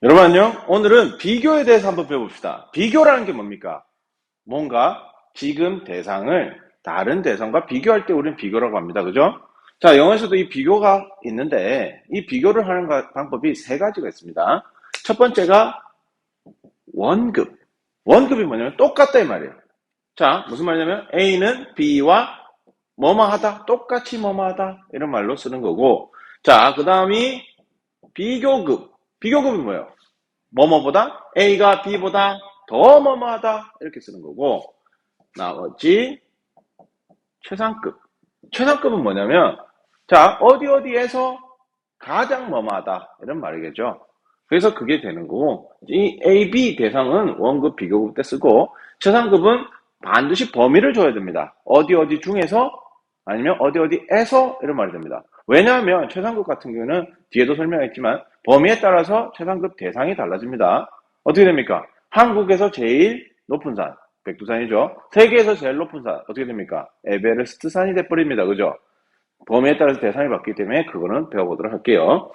여러분 안녕. 오늘은 비교에 대해서 한번 배워봅시다. 비교라는 게 뭡니까? 뭔가 지금 대상을 다른 대상과 비교할 때 우리는 비교라고 합니다. 그죠? 자, 영어에서도 이 비교가 있는데 이 비교를 하는 방법이 세 가지가 있습니다. 첫 번째가 원급. 원급이 뭐냐면 똑같다 이 말이에요. 자, 무슨 말이냐면 A는 B와 뭐뭐 하다, 똑같이 뭐뭐 하다 이런 말로 쓰는 거고, 자, 그 다음이 비교급. 비교급이 뭐예요? 뭐뭐보다 A가 B보다 더 뭐뭐하다 이렇게 쓰는 거고, 나머지 최상급. 최상급은 뭐냐면 자, 어디 어디에서 가장 뭐뭐하다 이런 말이겠죠. 그래서 그게 되는 거고, 이 A, B 대상은 원급, 비교급 때 쓰고, 최상급은 반드시 범위를 줘야 됩니다. 어디 어디 중에서 아니면 어디 어디에서 이런 말이 됩니다. 왜냐하면 최상급 같은 경우는 뒤에도 설명했지만 범위에 따라서 최상급 대상이 달라집니다. 어떻게 됩니까? 한국에서 제일 높은 산, 백두산이죠. 세계에서 제일 높은 산, 어떻게 됩니까? 에베레스트 산이 돼버립니다. 그죠? 범위에 따라서 대상이 바뀌기 때문에 그거는 배워보도록 할게요.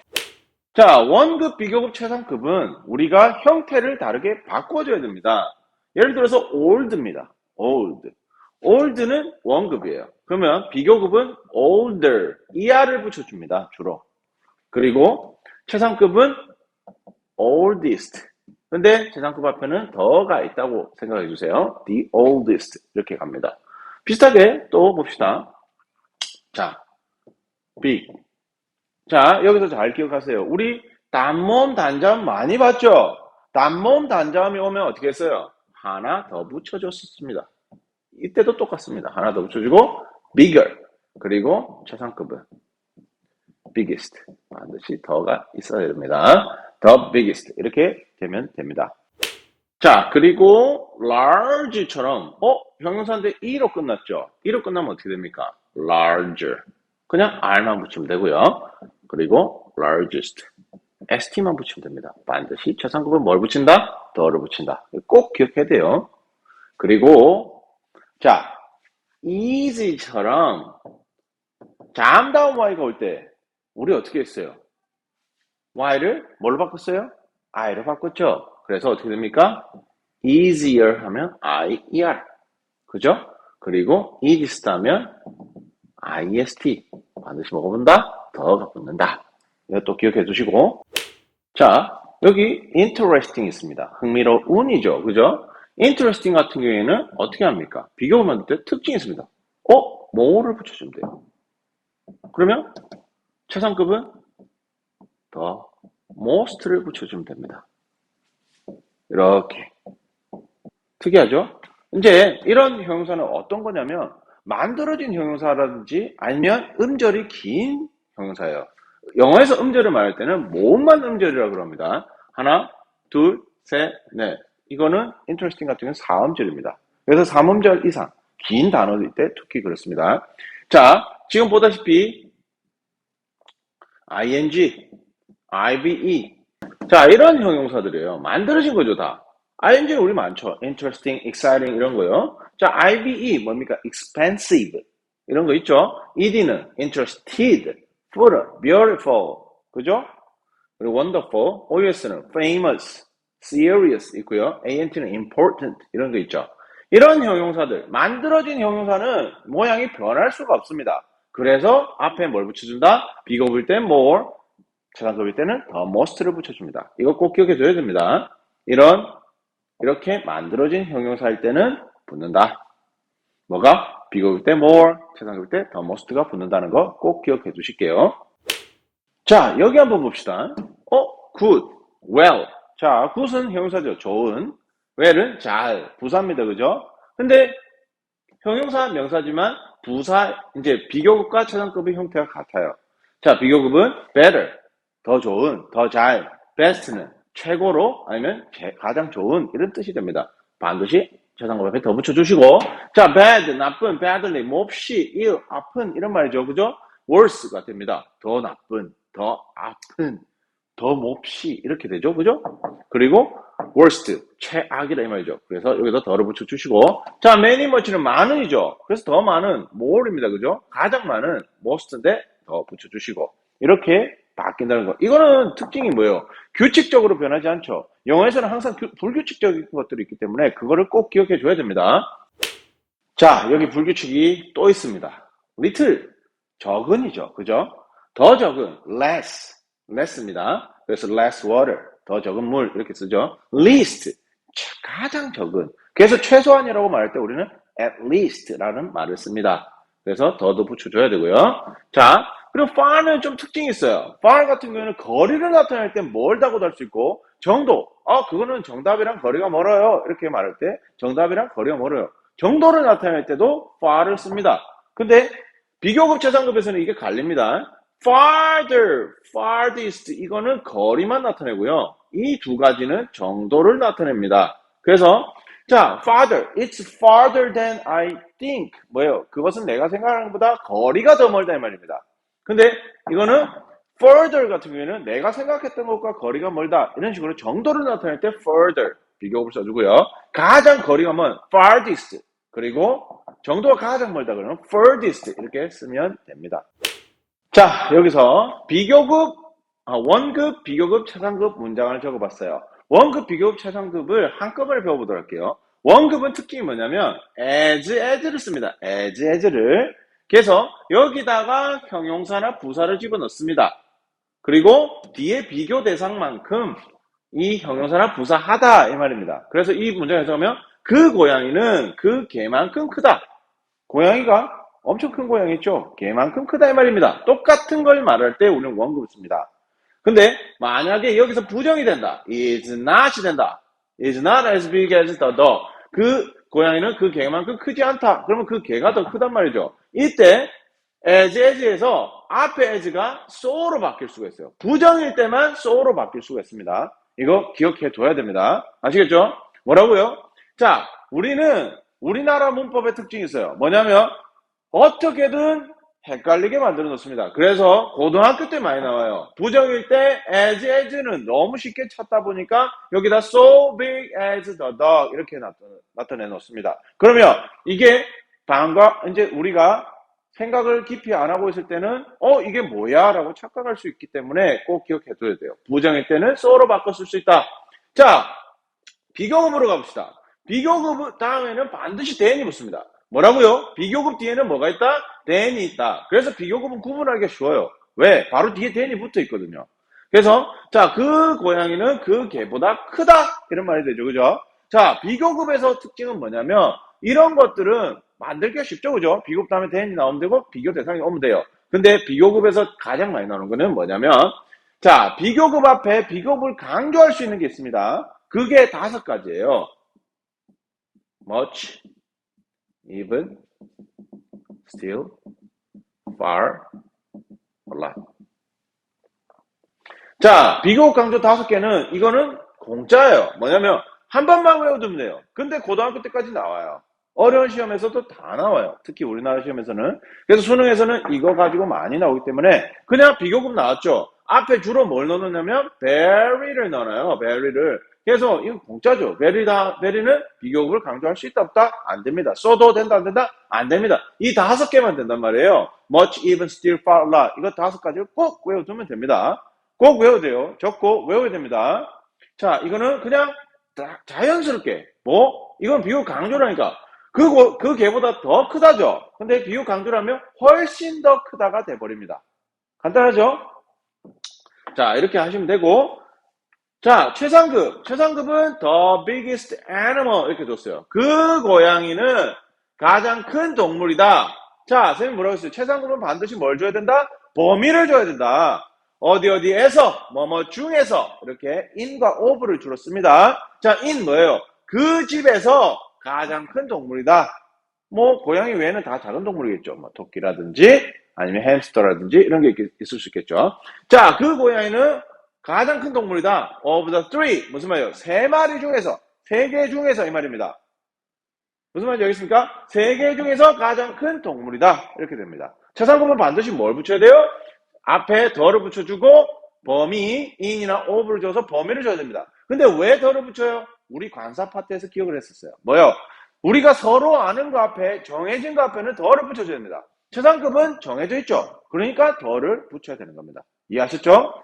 자, 원급, 비교급, 최상급은 우리가 형태를 다르게 바꿔줘야 됩니다. 예를 들어서 old입니다. old. old는 원급이에요. 그러면 비교급은 older, er을 붙여줍니다. 주로. 그리고 최상급은 oldest. 근데 최상급 앞에는 더가 있다고 생각해 주세요. the oldest 이렇게 갑니다. 비슷하게 또 봅시다. 자, big. 자, 여기서 잘 기억하세요. 우리 단모음 단자음 많이 봤죠? 단모음 단자음이 오면 어떻게 했어요? 하나 더 붙여줬습니다. 이때도 똑같습니다. 하나 더 붙여주고 bigger. 그리고 최상급은 biggest. 반드시 더가 있어야 됩니다. the biggest. 이렇게 되면 됩니다. 자, 그리고 large처럼 형용사인데 e로 끝났죠? e로 끝나면 어떻게 됩니까? larger. 그냥 r만 붙이면 되고요. 그리고 largest. st만 붙이면 됩니다. 반드시 최상급은 뭘 붙인다? 더를 붙인다. 꼭 기억해야 돼요. 그리고 자, easy처럼 잠다운 y가 올 때 우리 어떻게 했어요? y를 뭘로 바꿨어요? i로 바꿨죠. 그래서 어떻게 됩니까? easier 하면 ier. 그죠? 그리고 easiest 하면 ist. 반드시 먹어본다? 더가 붙는다. 이것도 기억해 두시고. 자, 여기 interesting 있습니다. 흥미로운이죠. 그죠? interesting 같은 경우에는 어떻게 합니까? 비교를 만들 때 특징이 있습니다. 뭐를 붙여주면 돼요. 그러면 최상급은 더 most를 붙여주면 됩니다. 이렇게. 특이하죠? 이제 이런 형용사는 어떤 거냐면 만들어진 형용사라든지 아니면 음절이 긴 형용사예요. 영어에서 음절을 말할 때는 모음만 음절이라고 그럽니다. 하나, 둘, 셋, 넷. 이거는 interesting 같은 경우는 4음절입니다. 그래서 3음절 이상 긴 단어일 때 특히 그렇습니다. 자, 지금 보다시피 ing, ive. 자, 이런 형용사들이에요. 만들어진 거죠, 다. ing는 우리 많죠. interesting, exciting 이런 거요. 자, ive 뭡니까? expensive 이런 거 있죠. ed는 interested, full, beautiful, 그죠? 그리고 wonderful, os는 famous, serious 있고요. ant는 important 이런 거 있죠. 이런 형용사들, 만들어진 형용사는 모양이 변할 수가 없습니다. 그래서 앞에 뭘 붙여준다? 비교급일 땐 more, 최상급일 때는 더 most를 붙여줍니다. 이거 꼭 기억해 줘야 됩니다. 이렇게 만들어진 형용사일 때는 붙는다. 뭐가? 비교급일 때 more, 최상급일 때 더 most가 붙는다는 거 꼭 기억해 주실게요. 자, 여기 한번 봅시다. good, well. 자, good은 형용사죠. 좋은. well은 잘, 부사입니다. 그죠? 근데 형용사, 명사지만 부사, 이제 비교급과 최상급의 형태가 같아요. 자, 비교급은 better, 더 좋은, 더 잘, best는 최고로 아니면 가장 좋은 이런 뜻이 됩니다. 반드시 최상급 앞에 더 붙여주시고, 자, bad, 나쁜, badly, 몹시, ill, 아픈 이런 말이죠. 그죠? worse가 됩니다. 더 나쁜, 더 아픈, 더 몹시 이렇게 되죠. 그죠? 그리고 worst, 최악이라 이 말이죠. 그래서 여기다 더를 붙여주시고, 자, many much는 많은이죠. 그래서 더 많은 more입니다. 그죠? 가장 많은 most인데 더 붙여주시고, 이렇게 바뀐다는 거. 이거는 특징이 뭐예요? 규칙적으로 변하지 않죠. 영어에서는 항상 불규칙적인 것들이 있기 때문에 그거를 꼭 기억해 줘야 됩니다. 자, 여기 불규칙이 또 있습니다. little, 적은이죠. 그죠? 더 적은, less입니다. 그래서 less water, 더 적은 물, 이렇게 쓰죠. least, 가장 적은. 그래서 최소한이라고 말할 때 우리는 at least라는 말을 씁니다. 그래서 더도 붙여줘야 되고요. 자, 그리고 far는 좀 특징이 있어요. far 같은 경우는 거리를 나타낼 때 멀다고도 할 수 있고, 정도, 그거는 정답이랑 거리가 멀어요. 이렇게 말할 때 정답이랑 거리가 멀어요. 정도를 나타낼 때도 far를 씁니다. 근데 비교급 최상급에서는 이게 갈립니다. farther, farthest 이거는 거리만 나타내고요. 이 두 가지는 정도를 나타냅니다. 그래서 자, farther, it's farther than I think. 뭐예요? 그것은 내가 생각하는 것보다 거리가 더 멀다 이 말입니다. 근데 이거는 further 같은 경우에는 내가 생각했던 것과 거리가 멀다 이런 식으로 정도를 나타낼 때 further 비교급을 써주고요. 가장 거리가 먼 farthest 그리고 정도가 가장 멀다 그러면 furthest 이렇게 쓰면 됩니다. 자, 여기서 비교급, 원급, 비교급, 최상급 문장을 적어봤어요. 원급, 비교급, 최상급을 한꺼번에 배워보도록 할게요. 원급은 특징이 뭐냐면 as를 씁니다. as를. 그래서 여기다가 형용사나 부사를 집어넣습니다. 그리고 뒤에 비교 대상만큼 이 형용사나 부사하다 이 말입니다. 그래서 이 문장을 해석하면 그 고양이는 그 개만큼 크다. 고양이가 엄청 큰 고양이 있죠? 개만큼 크다 이 말입니다. 똑같은 걸 말할 때 우리는 원급을 씁니다. 근데 만약에 여기서 부정이 된다. is not이 된다. is not as big as the dog. 그 고양이는 그 개만큼 크지 않다. 그러면 그 개가 더 크단 말이죠. 이때 as에서 앞에 as가 so로 바뀔 수가 있어요. 부정일 때만 so로 바뀔 수가 있습니다. 이거 기억해 둬야 됩니다. 아시겠죠? 뭐라고요? 자, 우리는 우리나라 문법의 특징이 있어요. 뭐냐면 어떻게든 헷갈리게 만들어 놓습니다. 그래서 고등학교 때 많이 나와요. 부정일 때 as는 너무 쉽게 찾다 보니까 여기다 so big as the dog 이렇게 나타내 놓습니다. 그러면 이게 이제 우리가 생각을 깊이 안 하고 있을 때는 이게 뭐야? 라고 착각할 수 있기 때문에 꼭 기억해 둬야 돼요. 부정일 때는 so로 바꿔 쓸 수 있다. 자, 비교급으로 가봅시다. 비교급 다음에는 반드시 than이 붙습니다. 뭐라고요? 비교급 뒤에는 뭐가 있다? than이 있다. 그래서 비교급은 구분하기가 쉬워요. 왜? 바로 뒤에 than이 붙어 있거든요. 그래서 자, 그 고양이는 그 개보다 크다 이런 말이 되죠. 그죠? 자, 비교급에서 특징은 뭐냐면 이런 것들은 만들기가 쉽죠. 그죠? 비교급 다음에 than이 나오면 되고 비교 대상이 오면 돼요. 근데 비교급에서 가장 많이 나오는 거는 뭐냐면 자, 비교급 앞에 비교급을 강조할 수 있는 게 있습니다. 그게 5가지예요. much, even, still, far, a lot. 자, 비교급 강조 5개는 이거는 공짜예요. 뭐냐면 한 번만 외워두면 돼요. 근데 고등학교 때까지 나와요. 어려운 시험에서도 다 나와요. 특히 우리나라 시험에서는. 그래서 수능에서는 이거 가지고 많이 나오기 때문에 그냥 비교급 나왔죠. 앞에 주로 뭘 넣느냐면 very를 넣어요. very를. 그래서 이건 공짜죠. very는 비교급을 강조할 수 있다 없다? 안 됩니다. 써도 된다 안 된다? 안 됩니다. 이 5개만 된단 말이에요. much, even, still, far, lot. 이거 5가지를 꼭 외워두면 됩니다. 꼭 외워야 돼요. 적고 외워야 됩니다. 자, 이거는 그냥 자연스럽게 이건 비교 강조라니까 그 개보다 더 크다죠. 근데 비교 강조라면 훨씬 더 크다가 돼버립니다. 간단하죠? 자, 이렇게 하시면 되고 자, 최상급은 the biggest animal 이렇게 줬어요. 그 고양이는 가장 큰 동물이다. 자, 선생님 뭐라고 했어요? 최상급은 반드시 뭘 줘야 된다? 범위를 줘야 된다. 어디에서 뭐뭐 중에서 이렇게 in과 of를 주로 씁니다. 자, in 뭐예요? 그 집에서 가장 큰 동물이다. 고양이 외에는 다 작은 동물이겠죠. 토끼라든지 아니면 햄스터라든지 이런 게 있을 수 있겠죠. 자, 그 고양이는 가장 큰 동물이다. of the three 무슨 말이에요? 3마리 중에서 3개 중에서 이 말입니다. 무슨 말인지 알겠습니까? 3개 중에서 가장 큰 동물이다. 이렇게 됩니다. 최상급은 반드시 뭘 붙여야 돼요? 앞에 더를 붙여주고 범위, in이나 of를 줘서 범위를 줘야 됩니다. 근데 왜 더를 붙여요? 우리 관사 파트에서 기억을 했었어요. 뭐요? 우리가 서로 아는 거 앞에 정해진 거 앞에는 더를 붙여줘야 됩니다. 최상급은 정해져 있죠. 그러니까 더를 붙여야 되는 겁니다. 이해하셨죠?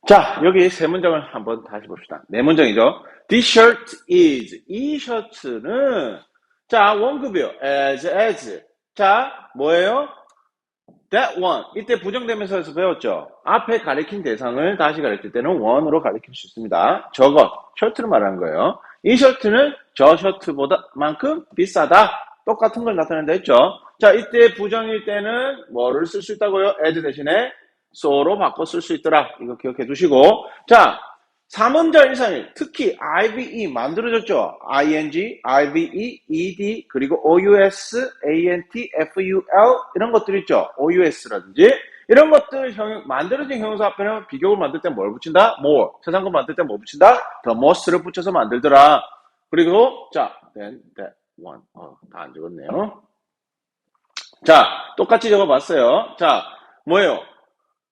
자, 여기 세 문장을 한번 다시 봅시다. 네 문장이죠. This shirt is. 이 셔츠는, 자, 원급이요. as. 자, 뭐예요? That one. 이때 부정대명사에서 배웠죠. 앞에 가리킨 대상을 다시 가리킬 때는 one으로 가리킬 수 있습니다. 저것, 셔츠를 말하는 거예요. 이 셔츠는 저 셔츠보다 만큼 비싸다. 똑같은 걸 나타낸다 했죠. 자, 이때 부정일 때는 뭐를 쓸 수 있다고요? as 대신에 so로 바꿔 쓸 수 있더라. 이거 기억해 두시고. 자, 3음절 131. 특히 IVE 만들어졌죠. ING, IVE, ED, 그리고 OUS, ANT, FUL 이런 것들 있죠. OUS라든지 이런 것들 만들어진 형용사 앞에는 비교를 만들 때 뭘 붙인다? more. 세상급 만들 때 뭐 붙인다? the most를 붙여서 만들더라. 그리고 자, then that one. 다 안 적었네요. 자, 똑같이 적어봤어요. 자, 뭐예요?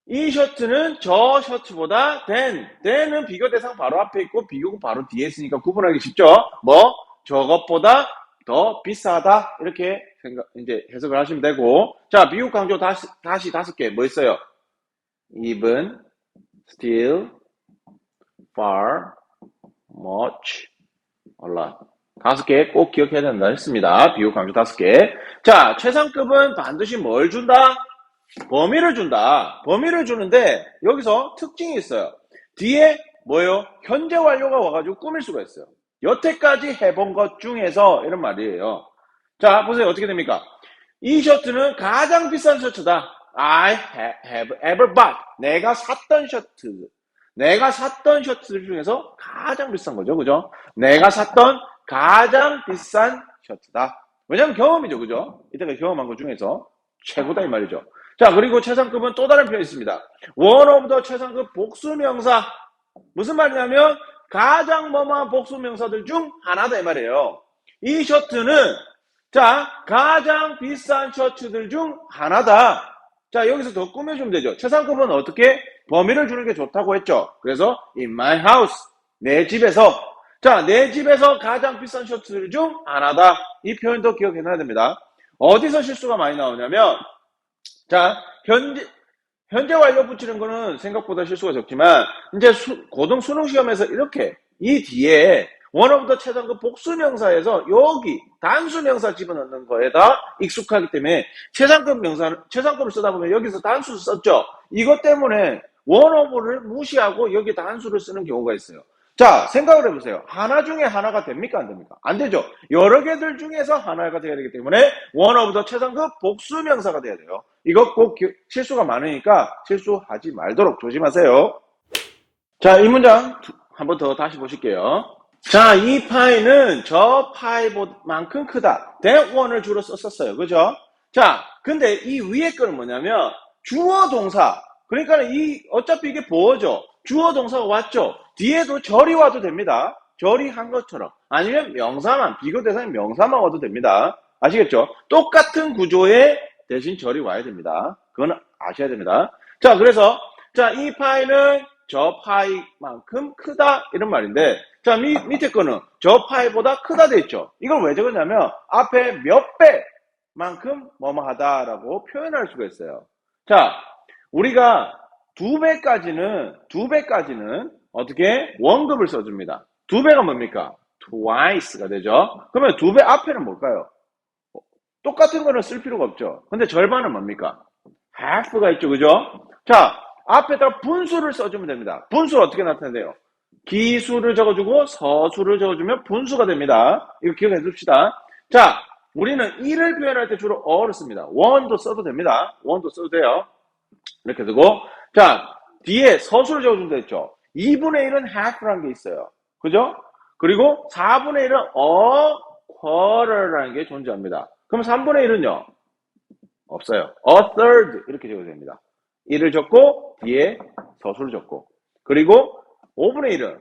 이 셔츠는 저 셔츠보다 then은 비교 대상 바로 앞에 있고 비교가 바로 뒤에 있으니까 구분하기 쉽죠. 뭐 저것보다 더 비싸다 이렇게 이제 해석을 하시면 되고. 자, 비교 강조 다시 5개 뭐 있어요? even, still, far, much, a lot. 5개 꼭 기억해야 된다 했습니다. 비교 강조 5개. 자, 최상급은 반드시 뭘 준다? 범위를 준다. 범위를 주는데 여기서 특징이 있어요. 뒤에 뭐예요? 현재 완료가 와가지고 꾸밀 수가 있어요. 여태까지 해본 것 중에서 이런 말이에요. 자, 보세요. 어떻게 됩니까? 이 셔츠는 가장 비싼 셔츠다. I have ever bought. 내가 샀던 셔츠 중에서 가장 비싼 거죠. 그죠? 내가 샀던 가장 비싼 셔츠다. 왜냐면 경험이죠. 그죠? 이때까지 경험한 것 중에서 최고다 이 말이죠. 자, 그리고 최상급은 또 다른 표현이 있습니다. one of the 최상급 복수명사. 무슨 말이냐면 가장 뭐뭐한 복수명사들 중 하나다 이 말이에요. 이 셔츠는 자, 가장 비싼 셔츠들 중 하나다. 자, 여기서 더 꾸며주면 되죠. 최상급은 어떻게? 범위를 주는 게 좋다고 했죠. 그래서 in my house. 내 집에서. 자, 내 집에서 가장 비싼 셔츠들 중 하나다. 이 표현도 기억해놔야 됩니다. 어디서 실수가 많이 나오냐면 자, 현재 완료 붙이는 거는 생각보다 실수가 적지만, 이제 고등 수능 시험에서 이렇게, 이 뒤에, one of the 최상급 복수명사에서 여기, 단수명사 집어넣는 거에다 익숙하기 때문에, 최상급을 쓰다 보면 여기서 단수를 썼죠? 이것 때문에, one of를 무시하고 여기 단수를 쓰는 경우가 있어요. 자, 생각을 해보세요. 하나 중에 하나가 됩니까? 안 됩니까? 안 되죠. 여러 개들 중에서 하나가 돼야 되기 때문에 one of the 최상급 복수명사가 돼야 돼요. 이거 꼭 실수가 많으니까 실수하지 말도록 조심하세요. 자, 이 문장 한 번 더 다시 보실게요. 자, 이 파이는 저 파이만큼 크다. that one을 주로 썼었어요. 그죠? 자, 근데 이 위에 거는 뭐냐면 주어 동사. 그러니까 어차피 이게 보어죠. 주어 동사가 왔죠. 뒤에도 절이 와도 됩니다. 절이 한 것처럼. 아니면 명사만, 비교 대상의 명사만 와도 됩니다. 아시겠죠? 똑같은 구조에 대신 절이 와야 됩니다. 그건 아셔야 됩니다. 자, 그래서, 자, 이 파이는 저 파이만큼 크다. 이런 말인데, 자, 밑에 거는 저 파이보다 크다 돼 있죠. 이걸 왜 적었냐면, 앞에 몇 배만큼 뭐뭐 하다라고 표현할 수가 있어요. 자, 우리가 두 배까지는 어떻게? 원급을 써줍니다. 두 배가 뭡니까? twice가 되죠. 그러면 두 배 앞에는 뭘까요? 똑같은 거는 쓸 필요가 없죠. 근데 절반은 뭡니까? half가 있죠. 그죠? 자, 앞에다 분수를 써주면 됩니다. 분수를 어떻게 나타내요? 기수를 적어주고 서수를 적어주면 분수가 됩니다. 이거 기억해 둡시다. 자, 우리는 1을 표현할 때 주로 어를 씁니다. one도 써도 됩니다. one도 써도 돼요. 이렇게 두고, 자, 뒤에 서수를 적어주면 되겠죠. 2분의 1은 half라는 게 있어요. 그죠? 그리고 4분의 1은 a quarter라는 게 존재합니다. 그럼 3분의 1은요? 없어요. a third 이렇게 적어도 됩니다. 1을 적고 뒤에 서수를 적고, 그리고 5분의 1은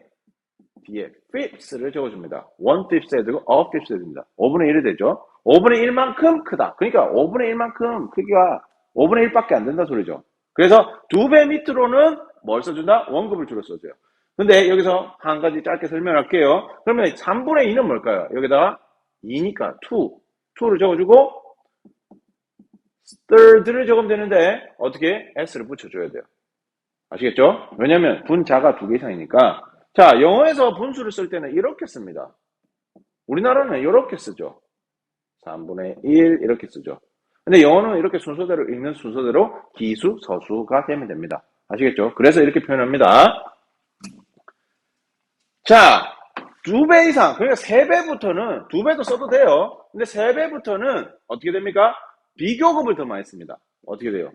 뒤에 fifth를 적어줍니다. 1/5 해야 되고 a fifth 해야 됩니다. 5분의 1이 되죠. 5분의 1만큼 크다. 그러니까 5분의 1만큼 크기가 5분의 1밖에 안 된다 소리죠. 그래서 두 배 밑으로는 뭘 써준다? 원급을 주로 써줘요. 근데 여기서 한 가지 짧게 설명할게요. 그러면 3분의 2는 뭘까요? 여기다가 2니까 2를 적어주고 third를 적으면 되는데 어떻게 s를 붙여줘야 돼요. 아시겠죠? 왜냐면 분자가 2개 이상이니까. 자, 영어에서 분수를 쓸 때는 이렇게 씁니다. 우리나라는 이렇게 쓰죠. 3분의 1 이렇게 쓰죠. 근데 영어는 이렇게 순서대로 읽는 순서대로 기수, 서수가 되면 됩니다. 아시겠죠? 그래서 이렇게 표현합니다. 자, 2배 이상, 그러니까 3배부터는 2배도 써도 돼요. 근데 3배부터는 어떻게 됩니까? 비교급을 더 많이 씁니다. 어떻게 돼요?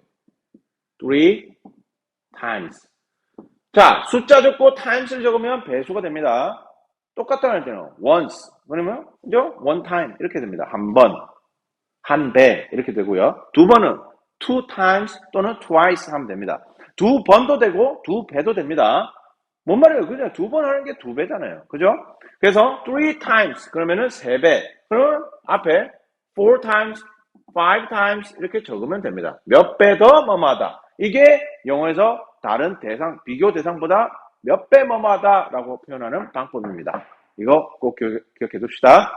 3 times. 자, 숫자 적고 times를 적으면 배수가 됩니다. 똑같다고 할 때는 once, 그러면 그죠? one time 이렇게 됩니다. 한 번, 한 배 이렇게 되고요. 2번은 two times 또는 twice 하면 됩니다. 2번도 되고 2배도 됩니다. 뭔 말이에요? 그냥 2번 하는 게 2배잖아요. 그죠? 그래서 3 times 그러면은 3배. 그러면 앞에 4 times, 5 times 이렇게 적으면 됩니다. 몇 배 더 뭐뭐하다. 이게 영어에서 다른 대상, 비교 대상보다 몇 배 뭐뭐하다라고 표현하는 방법입니다. 이거 꼭 기억해 둡시다.